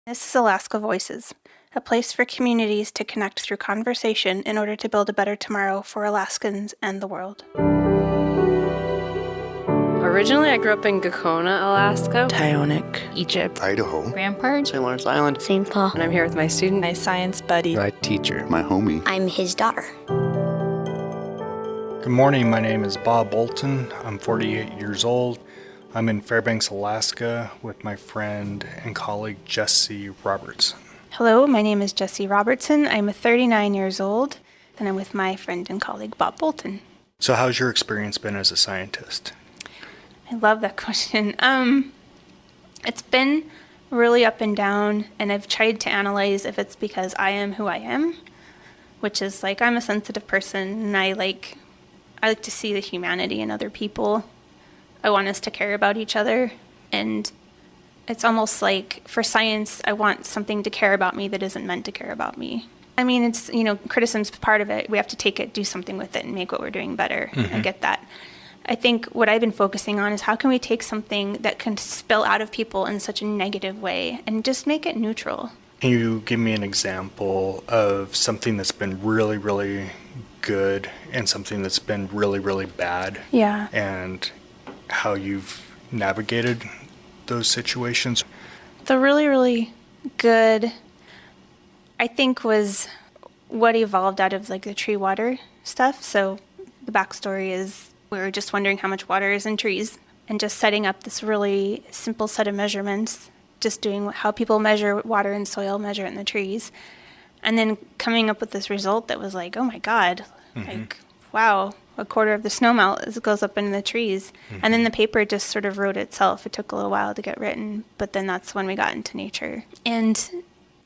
This is Alaska Voices, a place for communities to connect through conversation in order to build a better tomorrow for Alaskans and the world. Originally, I grew up in Gakona, Alaska, Tyonek, Egypt, Idaho, Rampart, St. Lawrence Island, St. Paul. and I'm here with my student, my science buddy, my teacher, my homie. I'm his daughter. Good morning, my name is Bob Bolton. I'm 48 years old. I'm in Fairbanks, Alaska with my friend and colleague Jessie Robertson. Hello, my name is Jessie Robertson. I'm 39 years old, and I'm with my friend and colleague Bob Bolton. So how's your experience been as a scientist? I love that question. It's been really up and down, and I've tried to analyze if it's because I am who I am, which is like I'm a sensitive person, and I like to see the humanity in other people. I want us to care about each other, and it's almost like for science, I want something to care about me that isn't meant to care about me. I mean, it's, criticism's part of it. We have to take it, do something with it, and make what we're doing better. Mm-hmm. I get that. I think what I've been focusing on is how can we take something that can spill out of people in such a negative way and just make it neutral. Can you give me an example of something that's been really, really good and something that's been really, really bad? Yeah. And how you've navigated those situations? The really, really good, I think, was what evolved out of like the tree water stuff. So the backstory is we were just wondering how much water is in trees and just setting up this really simple set of measurements, just doing how people measure water and soil, measure it in the trees, and then coming up with this result that was like, oh my God, like, wow, a quarter of the snowmelt goes up in the trees. And then the paper just sort of wrote itself. It took a little while to get written, but then that's when we got into nature. And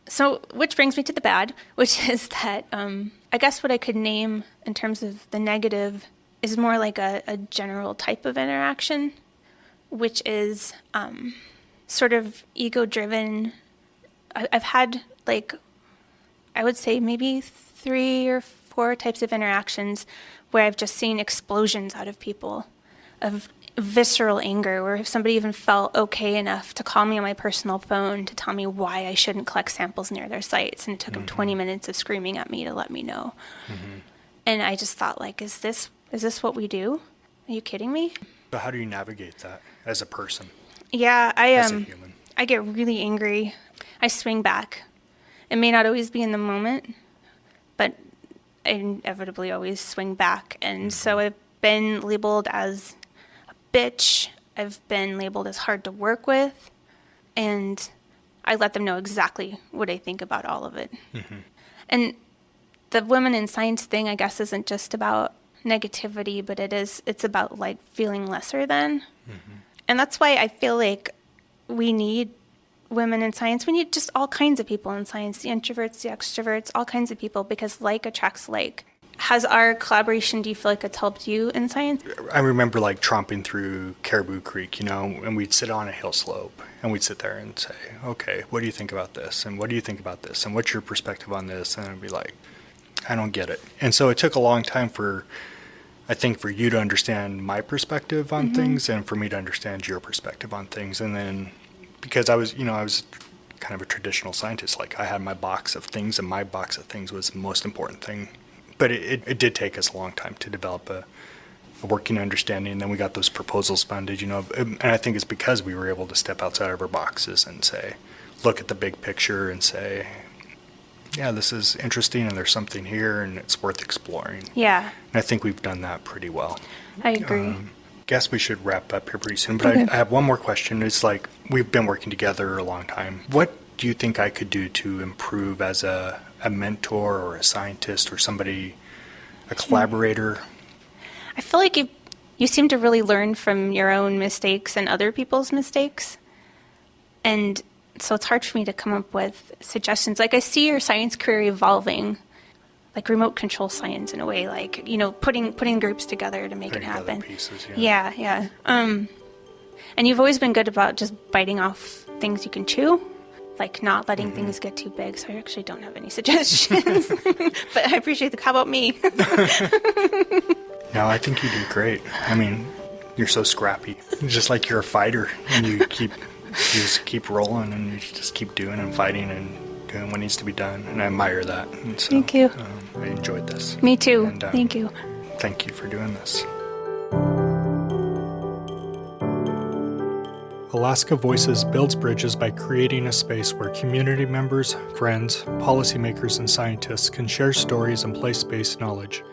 so, which brings me to the bad, which is that I guess what I could name in terms of the negative is more like a general type of interaction, which is sort of ego-driven. I've had, like, I would say maybe 3 or 4 types of interactions where I've just seen explosions out of people of visceral anger, where if somebody even felt okay enough to call me on my personal phone to tell me why I shouldn't collect samples near their sites, and it took them 20 minutes of screaming at me to let me know. And I just thought, like, is this what we do? Are you kidding me? So how do you navigate that as a person? Yeah, as a human? I get really angry. I swing back. It may not always be in the moment, but I inevitably always swing back. And so I've been labeled as a bitch. I've been labeled as hard to work with. And I let them know exactly what I think about all of it. And the women in science thing, I guess, isn't just about negativity, but it's about like feeling lesser than. And that's why I feel like we need women in science. We need just all kinds of people in science, the introverts, the extroverts, all kinds of people, because like attracts like. Has our collaboration, do you feel like it's helped you in science? I remember like tromping through Caribou Creek, and we'd sit on a hill slope and we'd sit there and say, okay, what do you think about this? And what do you think about this? And what's your perspective on this? And I'd be like, I don't get it. And so it took a long time for you to understand my perspective on things and for me to understand your perspective on things. And then because I was kind of a traditional scientist, like I had my box of things, and my box of things was the most important thing. But it did take us a long time to develop a working understanding. And then we got those proposals funded, and I think it's because we were able to step outside of our boxes and say, look at the big picture and say, yeah, this is interesting and there's something here and it's worth exploring. Yeah. And I think we've done that pretty well. I agree. Guess we should wrap up here pretty soon, but okay. I have one more question. It's like, we've been working together a long time. What do you think I could do to improve as a mentor or a scientist or somebody, a collaborator? I feel like you seem to really learn from your own mistakes and other people's mistakes. And so it's hard for me to come up with suggestions. Like, I see your science career evolving, like remote control science in a way, like, putting groups together to make it happen. Pieces, yeah. And you've always been good about just biting off things you can chew, like not letting things get too big. So I actually don't have any suggestions, but I appreciate how about me? No, I think you do great. I mean, you're so scrappy. Just like you're a fighter and you keep You just keep rolling and you just keep doing and fighting and doing what needs to be done. And I admire that. And so, Thank you. I enjoyed this. Me too. And, Thank you. Thank you for doing this. Alaska Voices builds bridges by creating a space where community members, friends, policymakers, and scientists can share stories and place-based knowledge.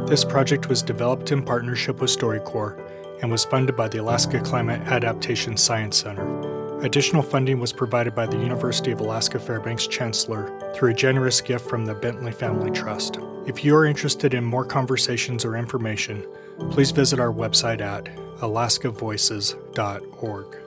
This project was developed in partnership with StoryCorps and was funded by the Alaska Climate Adaptation Science Center. Additional funding was provided by the University of Alaska Fairbanks Chancellor through a generous gift from the Bentley Family Trust. If you are interested in more conversations or information, please visit our website at alaskavoices.org.